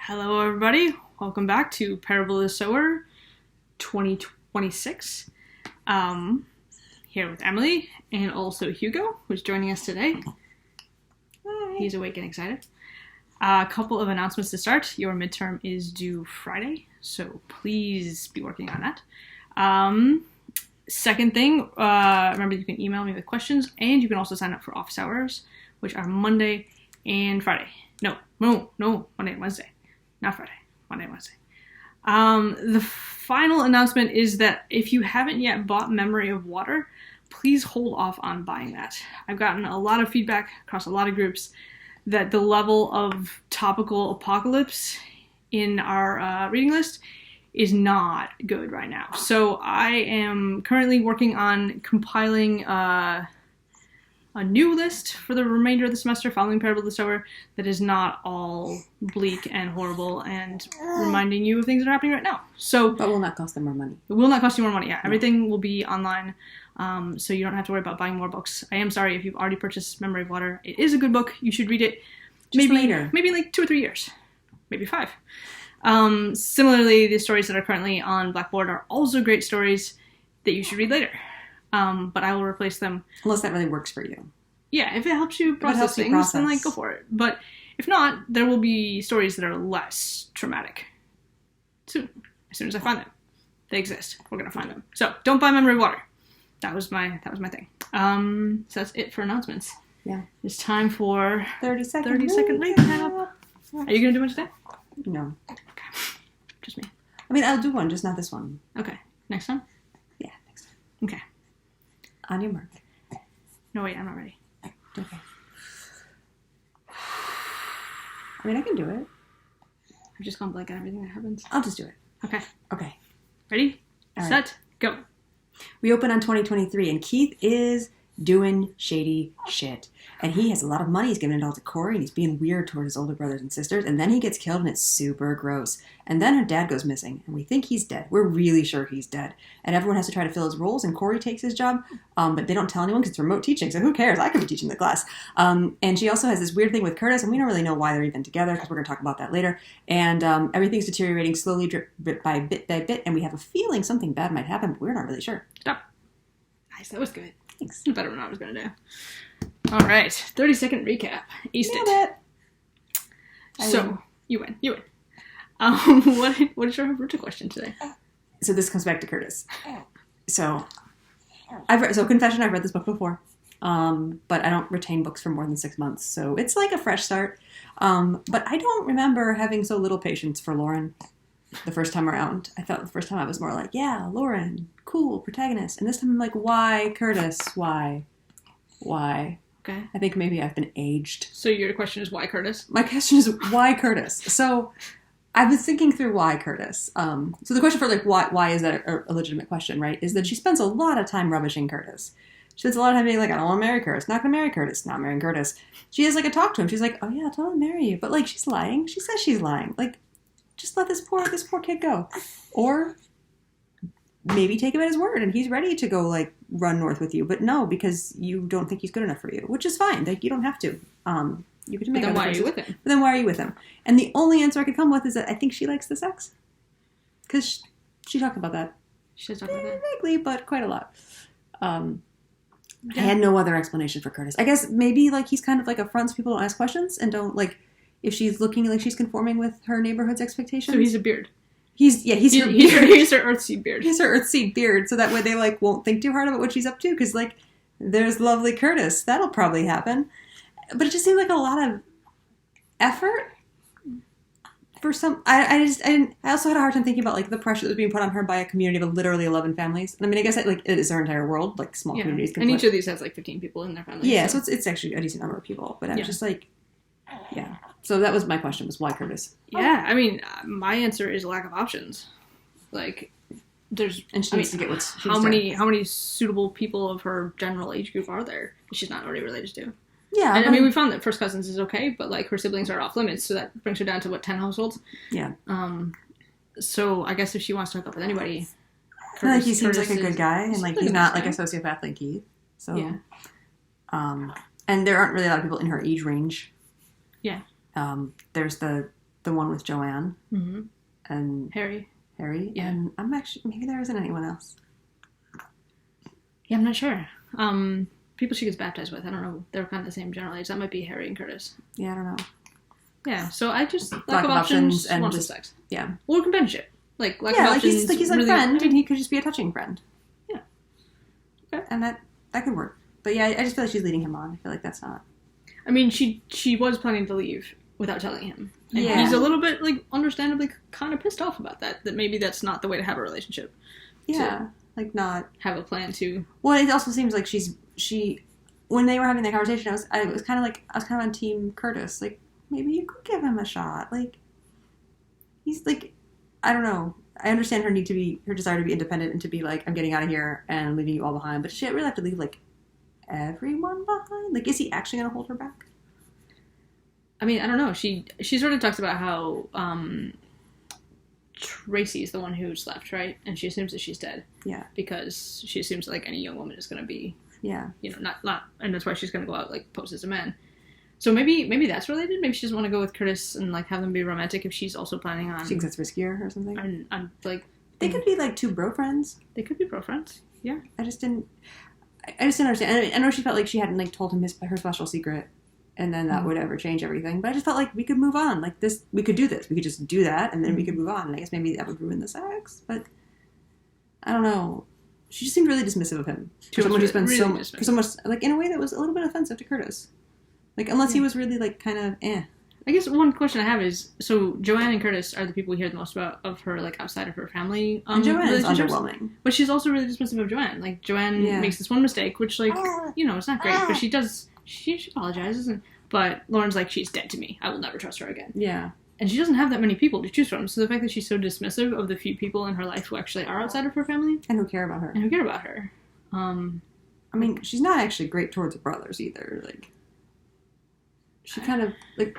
Hello, everybody. Welcome back to Parable of the Sower 2026. Here with Emily and also Hugo, who's joining us today. Hi. He's awake and excited. A couple of announcements to start. Your midterm is due Friday, so please be working on that. Second thing, remember you can email me with questions, and you can also sign up for office hours, which are Monday and Friday. No, Monday and Wednesday. Not Friday, Monday and Wednesday. The final announcement is that if you haven't yet bought Memory of Water, please hold off on buying that. I've gotten a lot of feedback across a lot of groups that the level of topical apocalypse in our reading list is not good right now. So I am currently working on compiling a new list for the remainder of the semester following Parable of the Sower that is not all bleak and horrible and reminding you of things that are happening right now. But will not cost them more money. It will not cost you more money. Yeah, everything will be online, so you don't have to worry about buying more books. I am sorry if you've already purchased Memory of Water. It is a good book. You should read it. Just later. Maybe like 2 or 3 years. Maybe 5. Similarly, the stories that are currently on Blackboard are also great stories that you should read later. But I will replace them. Unless that really works for you. Yeah, if it helps you process things, then like go for it. But if not, there will be stories that are less traumatic soon. As soon as I find them. They exist. We're gonna find them. So don't buy Memory of Water. That was my thing. So that's it for announcements. Yeah. It's time for 30-second recap. Are you gonna do one today? No. Okay. Just me. I mean, I'll do one, just not this one. Okay. Next time? Yeah, next time. Okay. On your mark. No, wait, I'm not ready. Okay. I mean, I can do it. I've just gone blank on everything that happens. I'll just do it. Okay. Okay. Ready? All right. Set. Go. We open on 2023, and Keith is doing shady shit. And he has a lot of money. He's giving it all to Corey, and he's being weird toward his older brothers and sisters. And then he gets killed, and it's super gross. And then her dad goes missing, and we think he's dead. We're really sure he's dead. And everyone has to try to fill his roles, and Corey takes his job. But they don't tell anyone because it's remote teaching, so who cares? I could be teaching the class. And she also has this weird thing with Curtis, and we don't really know why they're even together because we're going to talk about that later. And everything's deteriorating slowly, bit by bit, and we have a feeling something bad might happen, but we're not really sure. Stop. Nice. That was good. Thanks. Better than I was going to do. All right. 30-second recap. East it. So, you win. What is your Haruta question today? So this comes back to Curtis. So confession, I've read this book before, but I don't retain books for more than 6 months, so it's like a fresh start. But I don't remember having so little patience for Lauren the first time around. I thought the first time I was more like, yeah, Lauren, cool, protagonist. And this time I'm like, why, Curtis? Why? Okay. I think maybe I've been aged. So your question is why Curtis? My question is why Curtis? So I was thinking through why Curtis. So the question for like why is that a legitimate question, right? Is that she spends a lot of time rubbishing Curtis. She spends a lot of time being like, I don't want to marry Curtis. Not going to marry Curtis. Not marrying Curtis. She has like a talk to him. She's like, oh yeah, I'll totally marry you. But like she's lying. She says she's lying. Like just let this poor kid go. Or maybe take him at his word and he's ready to go like run north with you. But no, because you don't think he's good enough for you, which is fine. Like you don't have to. You can make. But then other why choices. are you with him? But then why are you with him? And the only answer I could come with is that I think she likes the sex. Because she talked about that. She does talk about that. Vaguely, but quite a lot. I had no other explanation for Curtis. I guess maybe like he's kind of like affronts people don't ask questions and don't like if she's looking like she's conforming with her neighborhood's expectations. So he's a beard. He's her He's her Earthseed beard. He's her Earthseed beard, so that way they like won't think too hard about what she's up to. Because like there's lovely Curtis, that'll probably happen. But it just seemed like a lot of effort for some. I also had a hard time thinking about like the pressure that was being put on her by a community of literally 11 families. And I mean, I guess it is her entire world, like small communities. And each of these has like 15 people in their family. Yeah, so it's actually a decent number of people. But I was just like, yeah. So that was my question: was why Curtis? Yeah, I mean, my answer is lack of options. Like, there's and she needs to get what's how many suitable people of her general age group are there that she's not already related to? Yeah, and I mean, we found that first cousins is okay, but like her siblings are off limits, so that brings her down to 10 households. Yeah. So I guess if she wants to hook up with anybody, Curtis, he seems like a good guy, and like he's not like a sociopath like Keith. So yeah. And there aren't really a lot of people in her age range. Yeah. There's the the one with Joanne Mm-hmm. and Harry. Yeah. And I'm actually, maybe there isn't anyone else. Yeah, I'm not sure. People she gets baptized with, I don't know. They're kind of the same general age. That might be Harry and Curtis. Yeah, I don't know. Yeah, so I just lack of options and wants just sex. Yeah. Or companionship. Like lack yeah, of like options. he's like really, a friend, and he could just be a touching friend. Yeah. Okay. And that could work. But yeah, I just feel like she's leading him on. I feel like that's not. I mean, she was planning to leave without telling him. And yeah. he's a little bit, like, understandably kind of pissed off about that. That maybe that's not the way to have a relationship. Yeah. Like, not... have a plan to... Well, it also seems like she... When they were having that conversation, I was kind of on Team Curtis. Like, maybe you could give him a shot. Like, he's, like... I don't know. I understand her desire to be independent and to be like, I'm getting out of here and leaving you all behind. But does she really have to leave, like, everyone behind? Like, is he actually going to hold her back? I mean, I don't know. She sort of talks about how Tracy's the one who's left, right? And she assumes that she's dead. Yeah. Because she assumes that, like, any young woman is going to be, yeah, you know, not, and that's why she's going to go out, like, pose as a man. So maybe that's related. Maybe she doesn't want to go with Curtis and, like, have them be romantic if she's also planning on... She thinks that's riskier or something? And like... They could be, like, two bro friends. They could be bro friends, yeah. I just didn't understand. I know she felt like she hadn't, like, told him her special secret, and then that would ever change everything. But I just felt like we could move on. Like, we could do this. We could just do that, and then we could move on. And I guess maybe that would ruin the sex. But I don't know. She just seemed really dismissive of him. For someone who's been so much, like, in a way that was a little bit offensive to Curtis. Like, unless he was really, like, kind of, I guess one question I have is, so Joanne and Curtis are the people we hear the most about of her, like, outside of her family and Joanne is underwhelming. But she's also really dismissive of Joanne. Like, Joanne makes this one mistake, which, like, you know, it's not great, but she apologizes, but Lauren's like, she's dead to me. I will never trust her again. Yeah. And she doesn't have that many people to choose from, so the fact that she's so dismissive of the few people in her life who actually are outside of her family... And who care about her. I mean, she's not actually great towards her brothers, either, like... She kind of, like,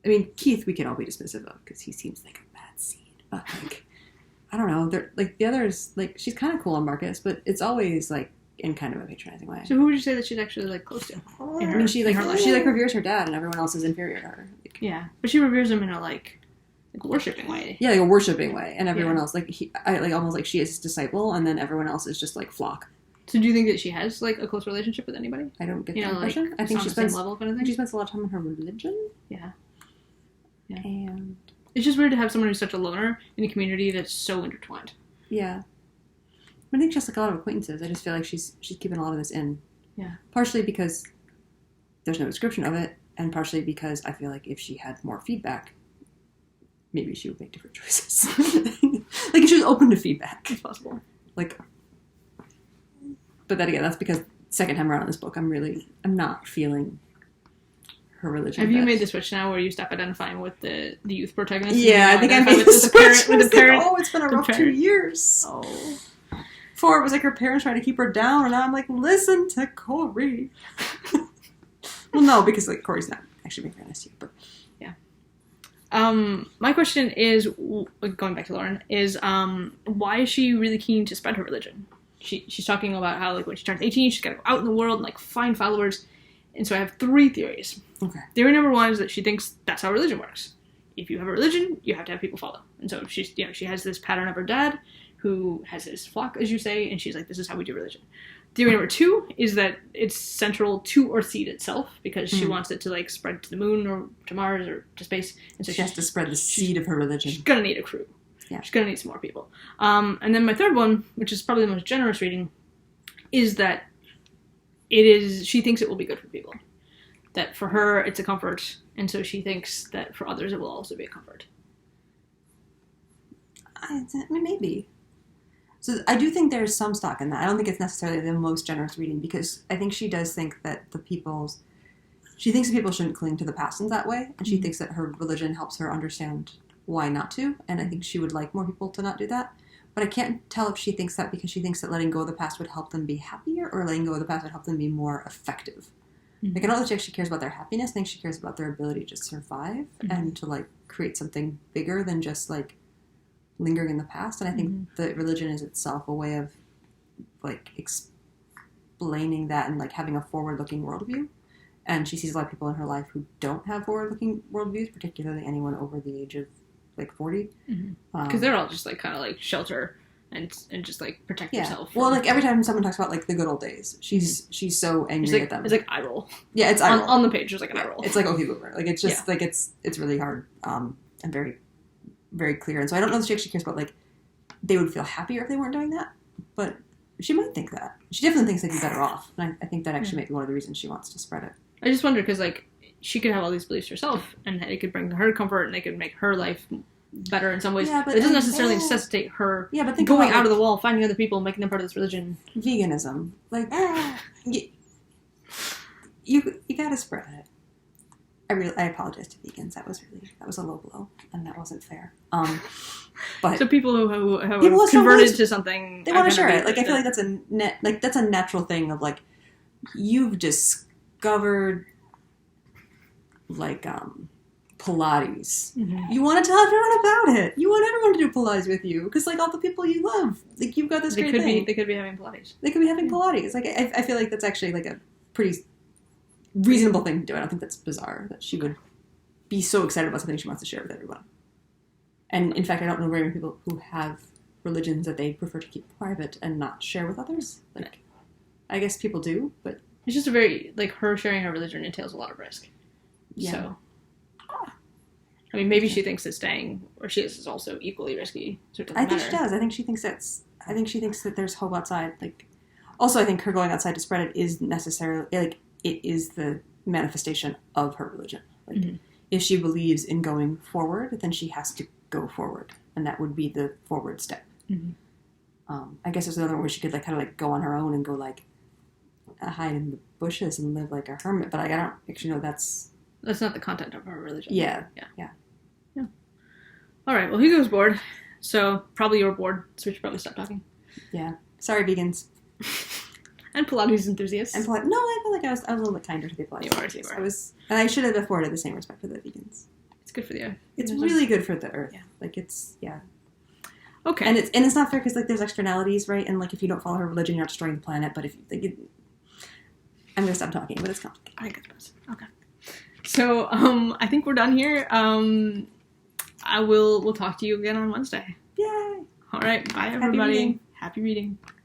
I mean, Keith we can all be dismissive of, because he seems like a bad seed. But, like, I don't know. They're, like, the others, like, she's kind of cool on Marcus, but it's always, like, in kind of a patronizing way. So who would you say that she's actually, like, close to? I mean, she reveres her dad, and everyone else is inferior to her. Like, yeah, but she reveres him in a, like worshipping way. Yeah, like a worshipping way. And everyone else, like, almost like she is his disciple, and then everyone else is just, like, flock. So do you think that she has, like, a close relationship with anybody? I don't get that impression. Like, I think she spends level kind of thing. She spends a lot of time on her religion. Yeah. And it's just weird to have someone who's such a loner in a community that's so intertwined. Yeah. I think she has, like, a lot of acquaintances. I just feel like she's keeping a lot of this in. Yeah. Partially because there's no description of it, and partially because I feel like if she had more feedback, maybe she would make different choices. Like, if she was open to feedback. It's possible. Like... But then again, that's because second time around in this book, I'm not feeling her religion. Have you made the switch now where you stop identifying with the youth protagonist? Yeah, I think I made the switch. With the parent. Oh, it's been a rough 2 years. Oh. Before it was like her parents trying to keep her down, and now I'm like, listen to Corey. Well, no, because, like, Corey's not actually being very nice to you, but... Yeah. My question is, going back to Lauren, is why is she really keen to spread her religion? She's talking about how, like, when she turns 18, she's got to go out in the world and, like, find followers. And so I have 3 theories. Okay. Theory number 1 is that she thinks that's how religion works. If you have a religion, you have to have people follow. And so she's, you know, she has this pattern of her dad, who has his flock, as you say, and she's like, this is how we do religion. Theory number 2 is that it's central to Earthseed itself, because she wants it to, like, spread to the moon or to Mars or to space. And so she has to spread the seed of her religion. She's gonna need a crew. Yeah. She's going to need some more people. And then my third one, which is probably the most generous reading, is that she thinks it will be good for people. That for her, it's a comfort, and so she thinks that for others, it will also be a comfort. I mean, maybe. So I do think there's some stock in that. I don't think it's necessarily the most generous reading, because I think she does think that she thinks that people shouldn't cling to the past in that way, and she thinks that her religion helps her understand why not to, and I think she would like more people to not do that. But I can't tell if she thinks that because she thinks that letting go of the past would help them be happier, or letting go of the past would help them be more effective. Mm-hmm. Like, I don't think she actually cares about their happiness. I think she cares about their ability to survive and to, like, create something bigger than just, like, lingering in the past. And I think that religion is itself a way of, like, explaining that and, like, having a forward-looking worldview. And she sees a lot of people in her life who don't have forward-looking worldviews, particularly anyone over the age of, like, 40. Because they're all just, like, kind of, like, shelter and just, like, protect yourself. Well, like, every time someone talks about, like, the good old days, she's so angry at them. It's like eye roll. Yeah, it's eye roll. On the page, there's, like, an eye roll. It's like, okay, boomer. Like, it's just, like, it's really hard and very, very clear. And so I don't know if she actually cares about, like, they would feel happier if they weren't doing that, but she might think that. She definitely thinks they'd be better off. And I think that actually might be one of the reasons she wants to spread it. I just wonder, because, like, she could have all these beliefs herself, and it could bring her comfort, and it could make her life better in some ways. Yeah, but it doesn't necessarily necessitate her think going about, out of the wall, finding other people, and making them part of this religion. Veganism. Like, you gotta spread it. I apologize to vegans. That was a low blow, and that wasn't fair. But so people who have people converted to something, they want to share it. Like, I feel like that's a natural thing of, like, you've discovered, like, Pilates. You want to tell everyone about it. You want everyone to do Pilates with you because, like, all the people you love, like, you've got this great thing. They could be having Pilates. They could be having Pilates. Like, I feel like that's actually, like, a pretty reasonable thing to do. I don't think that's bizarre that she would be so excited about something she wants to share with everyone. And in fact, I don't know very many people who have religions that they prefer to keep private and not share with others. Like, I guess people do, but it's just a very, like, her sharing her religion entails a lot of risk. Yeah. So, I mean, maybe she thinks that staying where she is also equally risky. So it doesn't matter. She does. I think she thinks that there's hope outside. Like, also, I think her going outside to spread it is necessarily, like, it is the manifestation of her religion. Like, if she believes in going forward, then she has to go forward, and that would be the forward step. I guess there's another way she could, like, kind of, like, go on her own and go, like, hide in the bushes and live like a hermit. But I don't actually know that's not the content of her religion. Yeah. All right. Well, Hugo's bored, so probably you're bored. So we should probably stop talking. Yeah. Sorry, vegans. And Pilates enthusiasts. No, I feel like I was a little bit kinder to the Pilates enthusiasts. And I should have afforded the same respect for the vegans. It's good for the earth. It's really good for the earth. Yeah. Like, it's, Okay. And it's not fair because, like, there's externalities, right? And, like, if you don't follow her religion, you're not destroying the planet. But if, like, I'm going to stop talking, but it's complicated. I think it's best. Okay. So, I think we're done here. We'll talk to you again on Wednesday. Yay! All right. Bye, everybody. Happy reading.